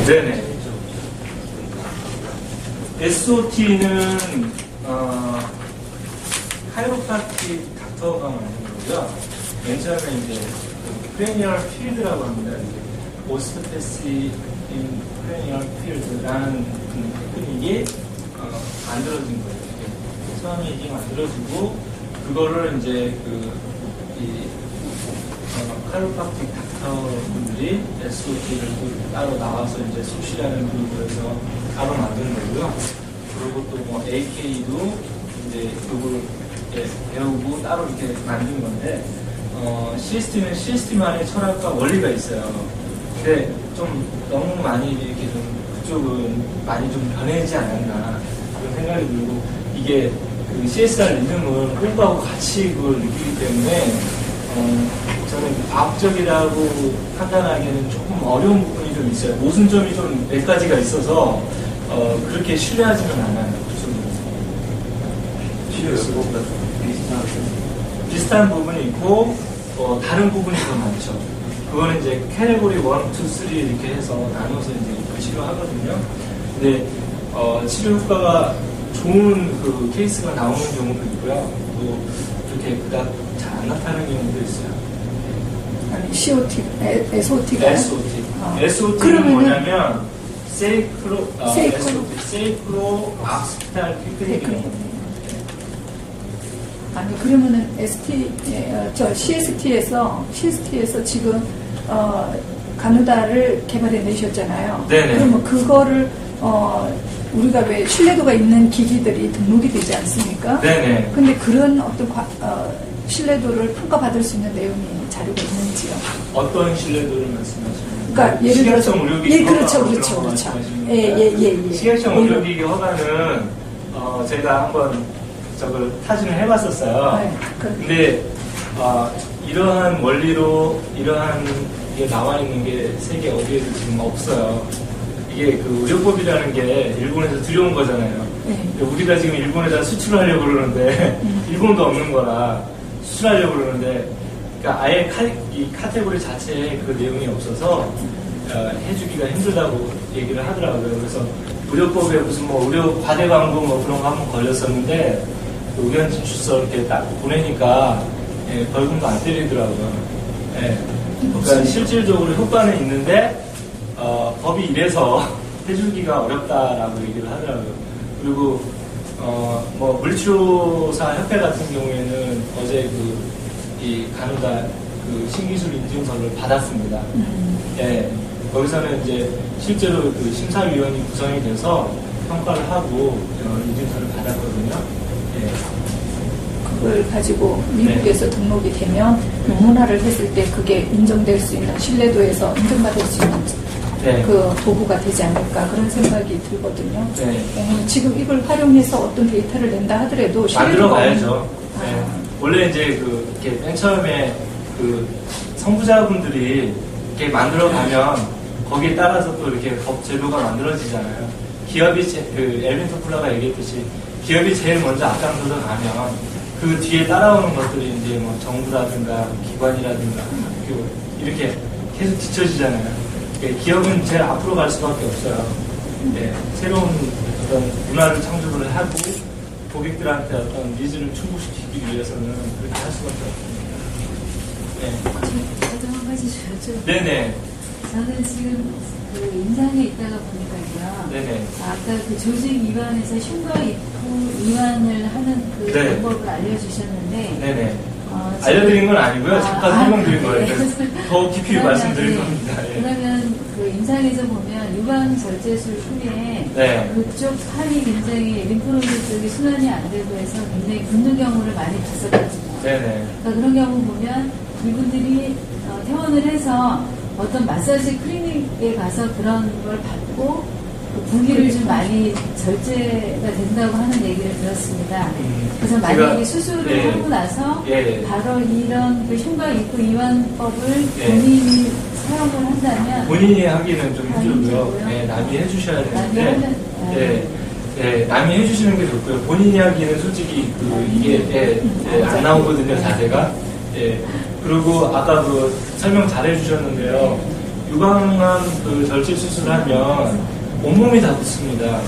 네네. SOT는 카이로프라틱 닥터가 만든 거고요. 맨 처음에 이제 크레니얼 필드라고 합니다. 오스토패시 인 크레니얼 필드라는 테크닉이 만들어진 거예요. 처음에 이게 만들어지고 그거를 이제 카이로프라틱 닥터분들이 SOT를 따로 나와서 이제 소시라는 그룹에서 따로 만드는 거고요. 그리고 또 뭐 AK도 이제 그걸 배우고 따로 이렇게 만든 건데, 시스템은 시스템 안에 철학과 원리가 있어요. 근데 좀 너무 많이 이렇게 좀 그쪽은 많이 좀 변해지지 않았나 그런 생각이 들고, 이게 그 CSR 리듬을 공부하고 같이 그걸 느끼기 때문에 저는 과학적이라고 판단하기에는 조금 어려운 부분이 좀 있어요. 모순점이 좀 몇 가지가 있어서 그렇게 신뢰하지는 않아요. 치료요법보다 비슷한 부분이 있고 다른 부분이 더 많죠. 그거는 이제 캐테고리 1, 2, 3 이렇게 해서 나눠서 이제 치료하거든요. 근데 치료 효과가 좋은 그 케이스가 나오는 경우도 있고요. 또 그렇게 그닥 잘 안 나타나는 경우도 있어요. 아니, COT, SOT가? SOT. SOT는 뭐냐면 세이크로 악스피탈 테크닉이거든요. 아니, 그러면은 CST에서 지금 가누다를 개발해 내셨잖아요. 네네. 그러면 그거를 우리가 왜 신뢰도가 있는 기기들이 등록이 되지 않습니까? 네네. 근데 그런 어떤 신뢰도를 평가받을 수 있는 내용이 자료가 있는지요? 어떤 신뢰도를 말씀하시는? 그러니까 예를 들어서 식약청 의료기기 그렇죠. 예. 식약청 의료기기 허가는 제가 한번 저걸 타진을 해봤었어요. 네, 근데 이러한 원리로 이러한 게 나와 있는 게 세계 어디에도 지금 없어요. 이게 그 의료법이라는 게 일본에서 들여온 거잖아요. 네. 우리가 지금 일본에다 수출하려고 그러는데 일본도 없는 거라 수출하려고 그러는데, 그러니까 아예 이 카테고리 자체에 그 내용이 없어서 해주기가 힘들다고 얘기를 하더라고요. 그래서 의료법에 무슨 뭐 의료 과대 광고 뭐 그런 거 한번 걸렸었는데 의견 진술서 이렇게 딱 보내니까 벌금도 안 때리더라고요. 그러니까 실질적으로 효과는 있는데 법이 이래서 해주기가 어렵다라고 얘기를 하더라고요. 그리고 뭐 물치료사 협회 같은 경우에는 어제 이 가누다 그 신기술 인증서를 받았습니다. 거기서는 이제 실제로 그 심사위원이 구성이 돼서 평가를 하고 인증서를 받았거든요. 그걸 가지고 미국에서 등록이 되면 논문화를 했을 때 그게 인정될 수 있는 신뢰도에서 인정받을 수 있는 그 도구가 되지 않을까 그런 생각이 들거든요. 지금 이걸 활용해서 어떤 데이터를 낸다 하더라도 만들어 가야죠. 원래 이제 이렇게 맨 처음에 그 선구자분들이 이렇게 만들어 가면 거기에 따라서 또 이렇게 법 제도가 만들어지잖아요. 기업이 엘빈 토플러가 얘기했듯이 기업이 제일 먼저 앞장서서 가면 그 뒤에 따라오는 것들이 이제 뭐 정부라든가 기관이라든가 학교 이렇게 계속 뒤처지잖아요. 그러니까 기업은 제일 앞으로 갈 수밖에 없어요. 새로운 어떤 문화를 창조를 하고 고객들한테 어떤 니즈를 충족시키기 위해서는 그렇게 할 수밖에 없습니다. 저도 한 가지 여쭤볼게요. 네네. 저는 지금 그 임상에 있다가 보니까요. 네네. 아까 그 조직 이완에서 흉과 이완을 하는 그 방법을 알려주셨는데. 네네. 알려드린 건 아니고요. 잠깐 설명드린 거예요. 더 깊이 말씀드릴 겁니다. 그러면 그 임상에서 보면 유방 절제술 후에 그쪽 살이 굉장히 림프노드 쪽이 순환이 안 되고 해서 굉장히 붓는 경우를 많이 봤었거든요. 네네. 그러니까 그런 경우 보면 이분들이 퇴원을 해서 어떤 마사지 클리닉에 가서 그런 걸 받고 그 부기를 좀 많이 절제가 된다고 하는 얘기를 들었습니다. 그래서 만약에 수술을 하고 나서 바로 이런 그 흉곽 입구 이완법을 본인이 사용을 한다면 본인이 하기는 좀 힘들고요. 남이 해주셔야 되는데 남이 해주시는 게 좋고요. 본인이 하기는 솔직히 이게 안 나오거든요, 자세가. 그리고 아까 설명 잘 해주셨는데요. 유방암 그 절제 수술하면 온몸이 다 붓습니다.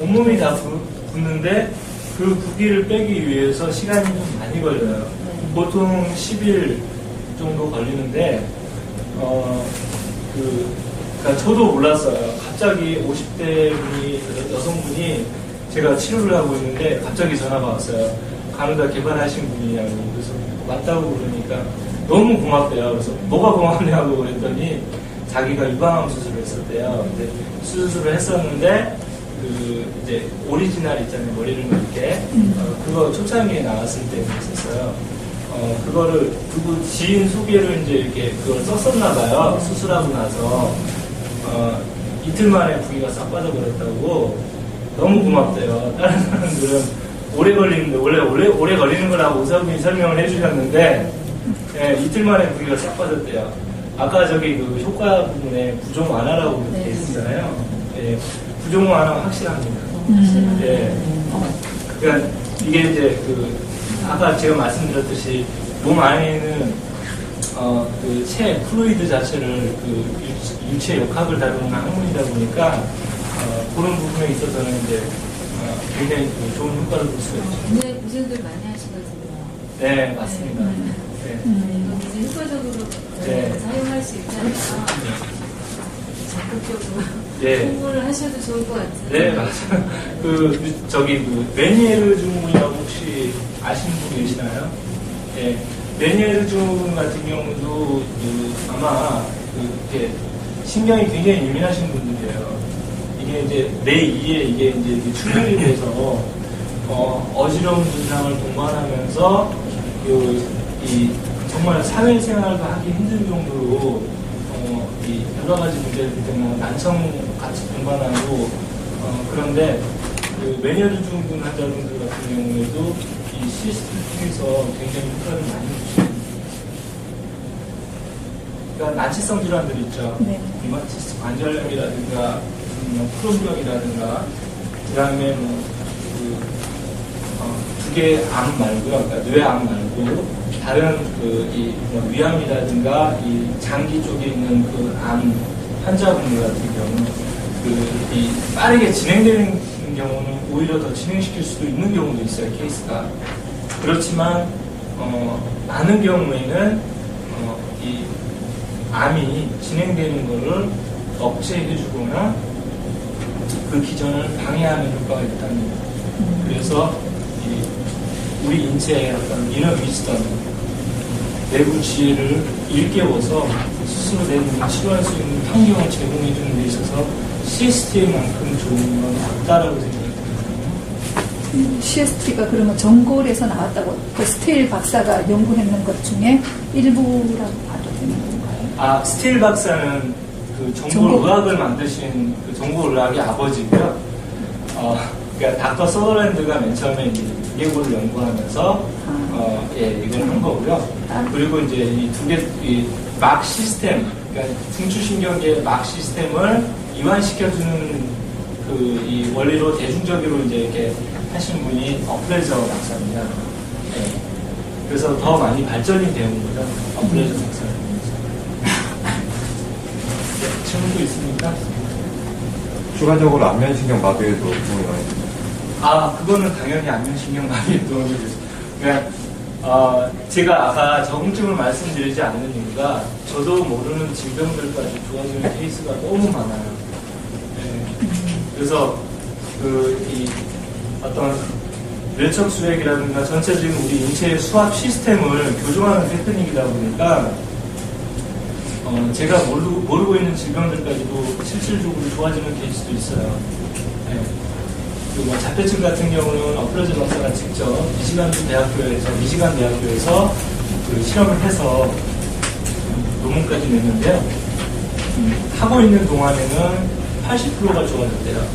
온몸이 다 붓는데 그 붓기를 빼기 위해서 시간이 좀 많이 걸려요. 보통 10일 정도 걸리는데, 그러니까 저도 몰랐어요. 갑자기 50대 분이, 여성분이 제가 치료를 하고 있는데 갑자기 전화가 왔어요. 간호사 개발하신 분이냐고. 그래서 맞다고 그러니까 너무 고맙대요. 그래서 뭐가 고맙냐고 그랬더니 자기가 유방암 수술을 했었대요. 근데 수술을 했었는데 이제 오리지널 있잖아요. 머리를 이렇게 그거 초창기에 나왔을 때 했었어요. 그거를 누구 지인 소개를 이제 이렇게 그걸 썼었나 봐요. 수술하고 나서 이틀 만에 부기가 싹 빠져버렸다고. 너무 고맙대요. 다른 사람들은 오래 걸리는데 원래 오래 걸리는 거라고 의사분이 설명을 해주셨는데 이틀 만에 부기가 싹 빠졌대요. 아까 저기 그 효과 부분에 부종 완화라고 돼 있잖아요. 부종 완화 확실합니다. 그러니까 이게 이제 아까 제가 말씀드렸듯이 몸 안에는 체 플루이드 자체를 유체 역학을 다루는 학문이다 보니까 그런 부분에 있어서는 이제 굉장히 좋은 효과를 볼 수가 있죠. 굉장히 고생들 많이 하시거든요. 네, 맞습니다. 이거 굉장히 효과적으로 사용할 수 있잖아요. 적극적으로 홍보를 하셔도 좋을 것 같아요. 네, 맞아요. 메니에르 증후군이라고 혹시 아시는 분 계시나요? 네, 메니에르 증후군 같은 경우도 아마 이렇게 신경이 굉장히 예민하신 분들이에요. 이게 이제 내 이에 이게 이제 충혈이 돼서 어지러운 증상을 동반하면서 정말 사회생활도 하기 힘든 정도로 이 여러 가지 문제들 때문에 난청 같이 동반하고 그런데 메니에르 증후군 환자분들 같은 경우에도 이 시스템을 통해서 굉장히 효과를 많이 주십니다. 그러니까 난치성 질환들 있죠. 류마티스 관절염이라든가 크론병이라든가 그다음에 두 개 암 말고요. 그러니까 뇌암 말고 다른 위암이라든가 이 장기 쪽에 있는 암 환자분들 같은 경우는 이 빠르게 진행되는 경우는 오히려 더 진행시킬 수도 있는 경우도 있어요. 케이스가. 그렇지만 많은 경우에는 이 암이 진행되는 것을 억제해주거나 그 기전을 방해하는 효과가 있답니다. 그래서 우리 인체의 어떤 이너 위스덤, 내부 지혜를 일깨워서 스스로 내 몸을 치료할 수 있는 환경을 제공해주는 데 있어서 CST만큼 좋은 건 없다라고 생각합니다. CST가 그러면 전골에서 나왔다고 그 스테일 박사가 연구했는 것 중에 일부라고 봐도 되는 건가요? 스테일 박사는 전골의학을 만드신 전골의학의 아버지고요. 그러니까 닥터 서더랜드가 맨 처음에 이제 기계고를 연구하면서 이걸 한 거고요. 그리고 이제 이 두 개 막 시스템, 그러니까 중추신경계의 막 시스템을 이완시켜주는 이 원리로 대중적으로 이제 이렇게 하신 분이 어플레저 박사입니다. 그래서 더 많이 발전이 되는 거죠. 어플레저 박사님. 질문도 있습니까? 추가적으로 안면신경 마비에도 도움이 많이 됩니다. 그거는 당연히 안면신경 마비에 도움이 되죠. 그러니까 제가 아까 적응증을 말씀드리지 않는 이유가 저도 모르는 질병들까지 좋아지는 케이스가 너무 많아요. 그래서 이 어떤 뇌척 수액이라든가 전체적인 우리 인체의 수압 시스템을 교정하는 테크닉이다 보니까 제가 모르고 있는 질병들까지도 실질적으로 좋아지는 케이스도 있어요. 그리고 자폐증 같은 경우는 어플레저 박사가 직접 미시간 대학교에서 실험을 해서 논문까지 냈는데요. 하고 있는 동안에는 80%가 좋아졌대요.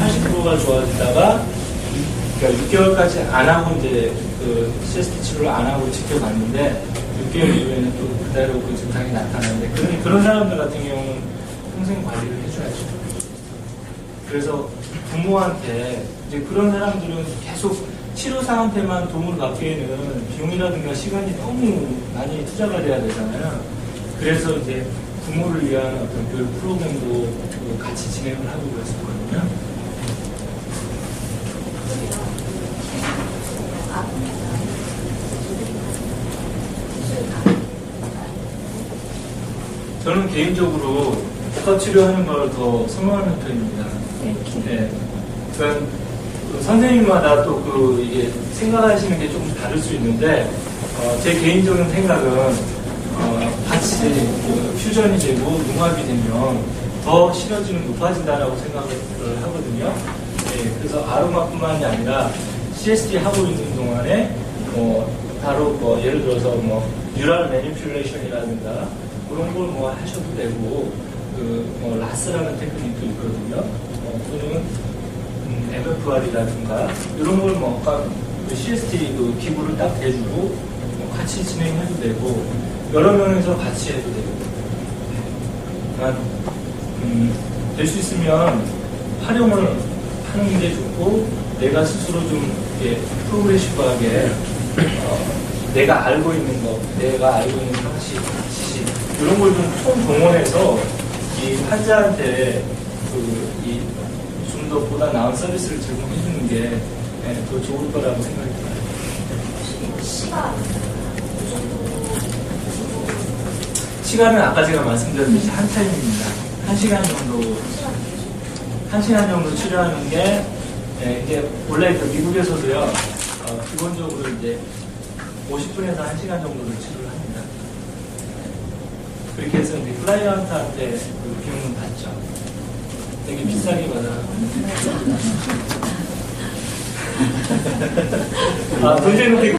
80%가 좋아지다가 그러니까 6개월까지 안 하고 이제 CST 치료를 안 하고 지켜봤는데 6개월 이후에는 또 그대로 그 증상이 나타나는데 그런 사람들 같은 경우는 평생 관리를 해줘야죠. 그래서 부모한테 이제 그런 사람들은 계속 치료사한테만 도움을 받기에는 비용이라든가 시간이 너무 많이 투자가 돼야 되잖아요. 그래서 이제 부모를 위한 어떤 교육 프로그램도 같이 진행을 하고 그랬었거든요. 저는 개인적으로 복합 치료하는 걸 더 선호하는 편입니다. 네. 그러니까 선생님마다 또 이게 생각하시는 게 조금 다를 수 있는데, 제 개인적인 생각은, 같이 퓨전이 되고 융합이 되면 더 실효율은 높아진다라고 생각을 하거든요. 네. 그래서 아로마뿐만이 아니라 CST 하고 있는 동안에, 바로 예를 들어서 뉴럴 매니퓰레이션이라든가 그런 걸 하셔도 되고, 라스라는 테크닉도 있거든요. 또는 MFR이라든가 이런 걸 CST 기구를 딱 대주고 같이 진행해도 되고 여러 면에서 같이 해도 되고, 될 수 있으면 활용을 하는 게 좋고, 내가 스스로 좀 프로그레시브하게 내가 알고 있는 거, 내가 알고 있는 상식, 지식 이런 걸 좀 총동원해서 이 환자한테 좀 더 보다 나은 서비스를 제공해 주는 게 더 좋을 거라고 생각이 들어요. 시간은 아까 제가 말씀드렸듯이 한 타임입니다. 1시간 정도 치료하는 게, 이제 원래 미국에서도요, 기본적으로 이제 50분에서 1시간 정도를 치료를 합니다. 그렇게 해서 이제 클라이언트한테 비용은 받죠. 되게 비싸게 받아요. 돈 주는 게